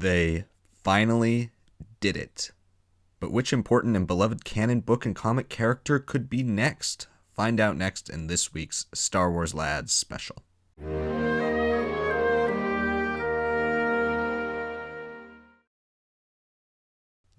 They finally did it. But which important and beloved canon book and comic character could be next? Find out next in this week's Star Wars Lads special.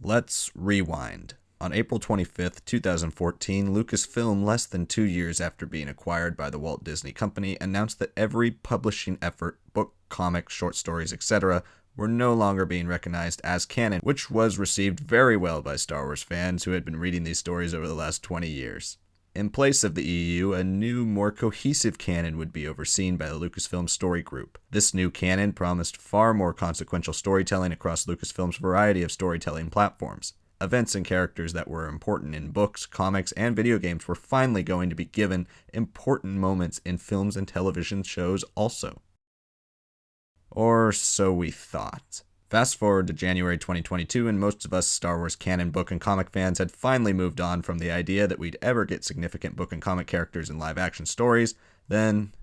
Let's rewind. On April 25th, 2014, Lucasfilm, less than 2 years after being acquired by the Walt Disney Company, announced that every publishing effort, book, comic, short stories, etc., were no longer being recognized as canon, which was received very well by Star Wars fans who had been reading these stories over the last 20 years. In place of the EU, a new, more cohesive canon would be overseen by the Lucasfilm Story Group. This new canon promised far more consequential storytelling across Lucasfilm's variety of storytelling platforms. Events and characters that were important in books, comics, and video games were finally going to be given important moments in films and television shows also. Or so we thought. Fast forward to January 2022, and most of us Star Wars canon book and comic fans had finally moved on from the idea that we'd ever get significant book and comic characters in live-action stories. Then,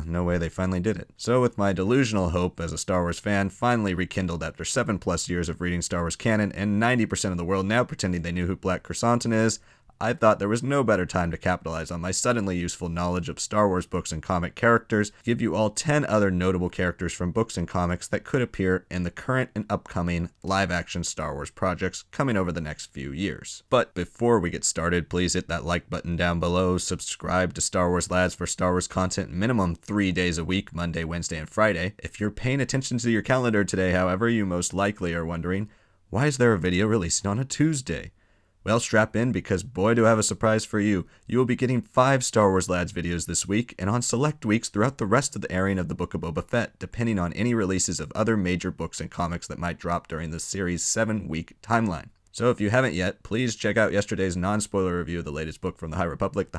no way, they finally did it. So with my delusional hope as a Star Wars fan finally rekindled after 7+ years of reading Star Wars canon and 90% of the world now pretending they knew who Black Krrsantan is, I thought there was no better time to capitalize on my suddenly useful knowledge of Star Wars books and comic characters, give you all 10 other notable characters from books and comics that could appear in the current and upcoming live-action Star Wars projects coming over the next few years. But before we get started, please hit that like button down below, subscribe to Star Wars Lads for Star Wars content minimum 3 days a week, Monday, Wednesday, and Friday. If you're paying attention to your calendar today, however, you most likely are wondering, why is there a video releasing on a Tuesday? Well, strap in because boy do I have a surprise for you. You will be getting 5 Star Wars Lads videos this week and on select weeks throughout the rest of the airing of the Book of Boba Fett, depending on any releases of other major books and comics that might drop during the series' 7-week timeline. So if you haven't yet, please check out yesterday's non-spoiler review of the latest book from The High Republic,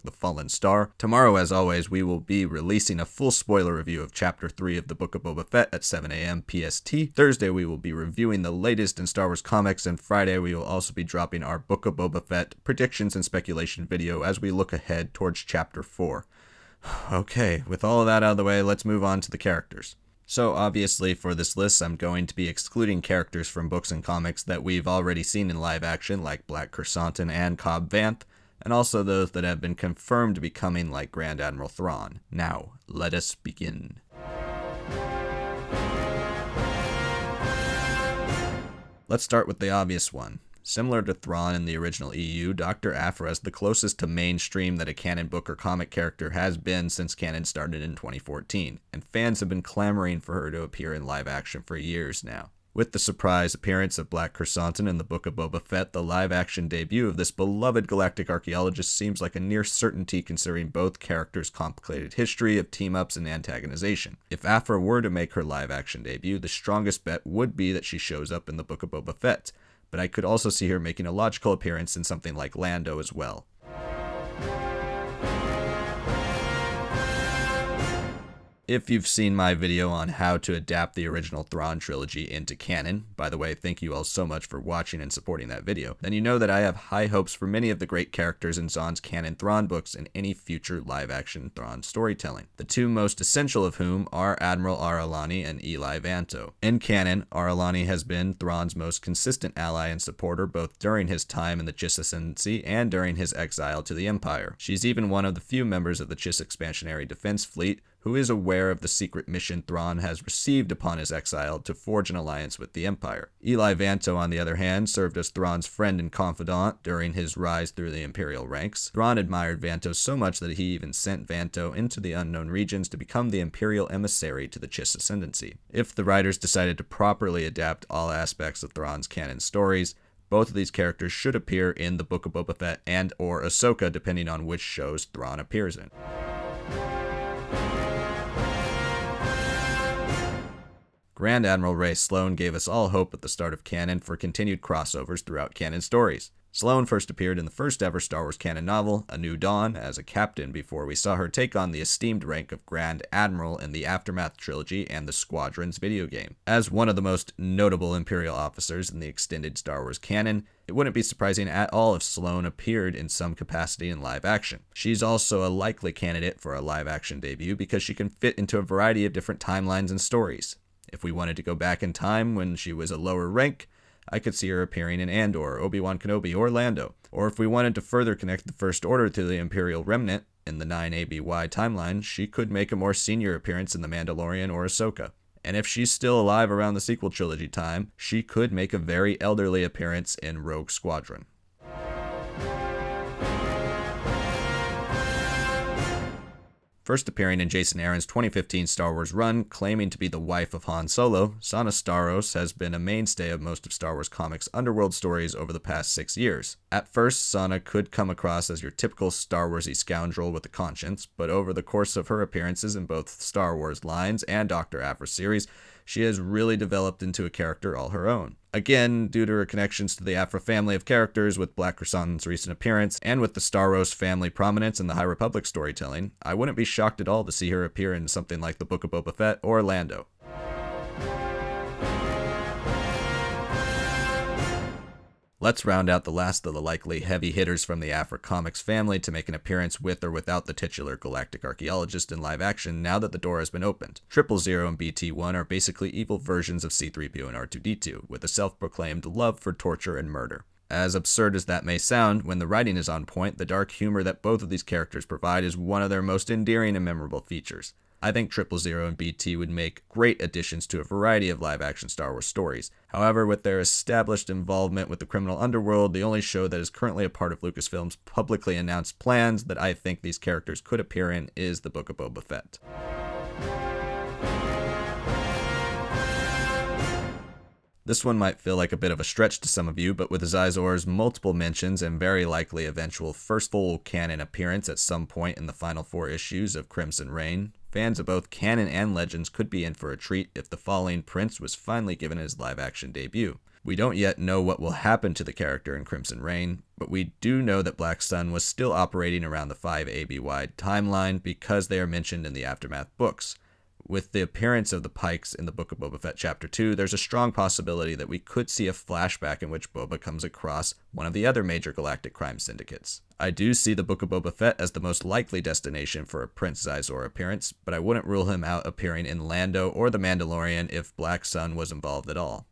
The Fallen Star. Tomorrow, as always, we will be releasing a full spoiler review of Chapter 3 of the Book of Boba Fett at 7 a.m. PST. Thursday, we will be reviewing the latest in Star Wars comics, and Friday, we will also be dropping our Book of Boba Fett predictions and speculation video as we look ahead towards Chapter 4. Okay, with all of that out of the way, let's move on to the characters. So obviously for this list, I'm going to be excluding characters from books and comics that we've already seen in live action, like Black Krrsantan and Cobb Vanth, and also those that have been confirmed to be coming, like Grand Admiral Thrawn. Now, let us begin. Let's start with the obvious one. Similar to Thrawn in the original EU, Dr. Aphra is the closest to mainstream that a canon book or comic character has been since canon started in 2014, and fans have been clamoring for her to appear in live action for years now. With the surprise appearance of Black Krrsantan in the Book of Boba Fett, the live-action debut of this beloved galactic archaeologist seems like a near certainty considering both characters' complicated history of team-ups and antagonization. If Aphra were to make her live-action debut, the strongest bet would be that she shows up in the Book of Boba Fett, but I could also see her making a logical appearance in something like Lando as well. If you've seen my video on how to adapt the original Thrawn trilogy into canon, by the way, thank you all so much for watching and supporting that video, then you know that I have high hopes for many of the great characters in Zahn's canon Thrawn books and any future live-action Thrawn storytelling, the two most essential of whom are Admiral Aralani and Eli Vanto. In canon, Aralani has been Thrawn's most consistent ally and supporter both during his time in the Chiss Ascendancy and during his exile to the Empire. She's even one of the few members of the Chiss Expansionary Defense Fleet who is aware of the secret mission Thrawn has received upon his exile to forge an alliance with the Empire. Eli Vanto, on the other hand, served as Thrawn's friend and confidant during his rise through the Imperial ranks. Thrawn admired Vanto so much that he even sent Vanto into the unknown regions to become the Imperial emissary to the Chiss Ascendancy. If the writers decided to properly adapt all aspects of Thrawn's canon stories, both of these characters should appear in the Book of Boba Fett and or Ahsoka, depending on which shows Thrawn appears in. Grand Admiral Ray Sloan gave us all hope at the start of canon for continued crossovers throughout canon stories. Sloan first appeared in the first ever Star Wars canon novel, A New Dawn, as a captain before we saw her take on the esteemed rank of Grand Admiral in the Aftermath trilogy and the Squadrons video game. As one of the most notable Imperial officers in the extended Star Wars canon, it wouldn't be surprising at all if Sloan appeared in some capacity in live action. She's also a likely candidate for a live action debut because she can fit into a variety of different timelines and stories. If we wanted to go back in time when she was a lower rank, I could see her appearing in Andor, Obi-Wan Kenobi, or Lando. Or if we wanted to further connect the First Order to the Imperial Remnant in the 9 ABY timeline, she could make a more senior appearance in The Mandalorian or Ahsoka. And if she's still alive around the sequel trilogy time, she could make a very elderly appearance in Rogue Squadron. First appearing in Jason Aaron's 2015 Star Wars run, claiming to be the wife of Han Solo, Sana Staros has been a mainstay of most of Star Wars comics' underworld stories over the past 6 years. At first, Sana could come across as your typical Star Wars-y scoundrel with a conscience, but over the course of her appearances in both Star Wars lines and Dr. Aphra series, she has really developed into a character all her own. Again, due to her connections to the Aphra family of characters with Black Krrsantan's recent appearance, and with the Staros family prominence in the High Republic storytelling, I wouldn't be shocked at all to see her appear in something like the Book of Boba Fett or Lando. Let's round out the last of the likely heavy hitters from the Aphra Comics family to make an appearance with or without the titular galactic archaeologist in live action now that the door has been opened. 000 and BT1 are basically evil versions of C-3PO and R2-D2, with a self-proclaimed love for torture and murder. As absurd as that may sound, when the writing is on point, the dark humor that both of these characters provide is one of their most endearing and memorable features. I think 000 and BT would make great additions to a variety of live-action Star Wars stories. However, with their established involvement with the criminal underworld, the only show that is currently a part of Lucasfilm's publicly announced plans that I think these characters could appear in is the Book of Boba Fett. This one might feel like a bit of a stretch to some of you, but with Zizor's multiple mentions and very likely eventual first full canon appearance at some point in the final 4 issues of Crimson Reign, fans of both canon and Legends could be in for a treat if the Falling Prince was finally given his live-action debut. We don't yet know what will happen to the character in Crimson Reign, but we do know that Black Sun was still operating around the 5 ABY timeline because they are mentioned in the Aftermath books. With the appearance of the Pikes in the Book of Boba Fett Chapter 2, there's a strong possibility that we could see a flashback in which Boba comes across one of the other major galactic crime syndicates. I do see the Book of Boba Fett as the most likely destination for a Prince Zizor appearance, but I wouldn't rule him out appearing in Lando or The Mandalorian if Black Sun was involved at all.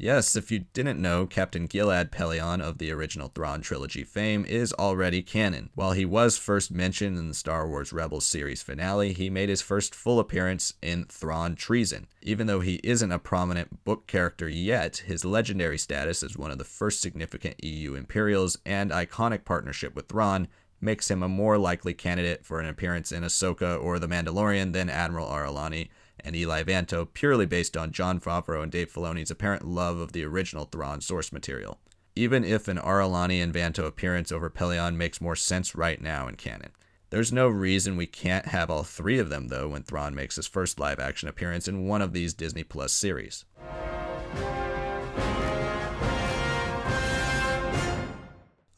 Yes, if you didn't know, Captain Gilad Pellaeon of the original Thrawn trilogy fame is already canon. While he was first mentioned in the Star Wars Rebels series finale, he made his first full appearance in Thrawn Treason. Even though he isn't a prominent book character yet, his legendary status as one of the first significant EU Imperials and iconic partnership with Thrawn makes him a more likely candidate for an appearance in Ahsoka or The Mandalorian than Admiral Aralani and Eli Vanto, purely based on Jon Favreau and Dave Filoni's apparent love of the original Thrawn source material. Even if an Aralani and Vanto appearance over Pellaeon makes more sense right now in canon. There's no reason we can't have all 3 of them, though, when Thrawn makes his first live-action appearance in one of these Disney Plus series.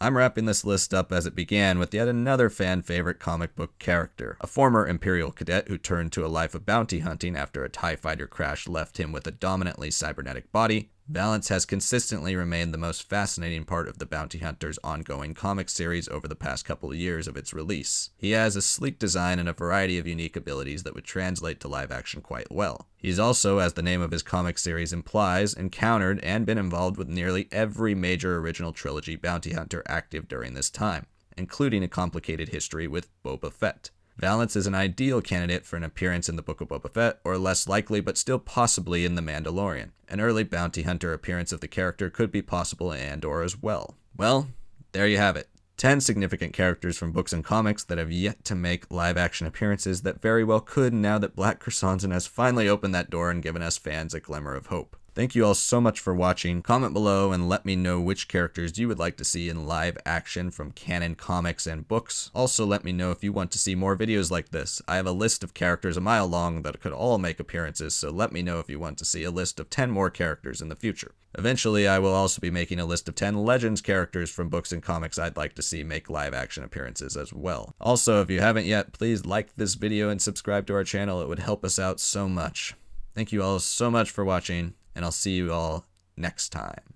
I'm wrapping this list up as it began with yet another fan-favorite comic book character, a former Imperial cadet who turned to a life of bounty hunting after a TIE fighter crash left him with a dominantly cybernetic body. Valance has consistently remained the most fascinating part of the Bounty Hunter's ongoing comic series over the past couple of years of its release. He has a sleek design and a variety of unique abilities that would translate to live action quite well. He's also, as the name of his comic series implies, encountered and been involved with nearly every major original trilogy bounty hunter active during this time, including a complicated history with Boba Fett. Valance is an ideal candidate for an appearance in the Book of Boba Fett, or less likely but still possibly in The Mandalorian. An early bounty hunter appearance of the character could be possible in Andor as well. Well, there you have it. 10 significant characters from books and comics that have yet to make live-action appearances that very well could now that Black Krrsantan has finally opened that door and given us fans a glimmer of hope. Thank you all so much for watching. Comment below and let me know which characters you would like to see in live action from canon comics and books. Also let me know if you want to see more videos like this. I have a list of characters a mile long that could all make appearances, so let me know if you want to see a list of 10 more characters in the future. Eventually, I will also be making a list of 10 Legends characters from books and comics I'd like to see make live action appearances as well. Also, if you haven't yet, please like this video and subscribe to our channel. It would help us out so much. Thank you all so much for watching, and I'll see you all next time.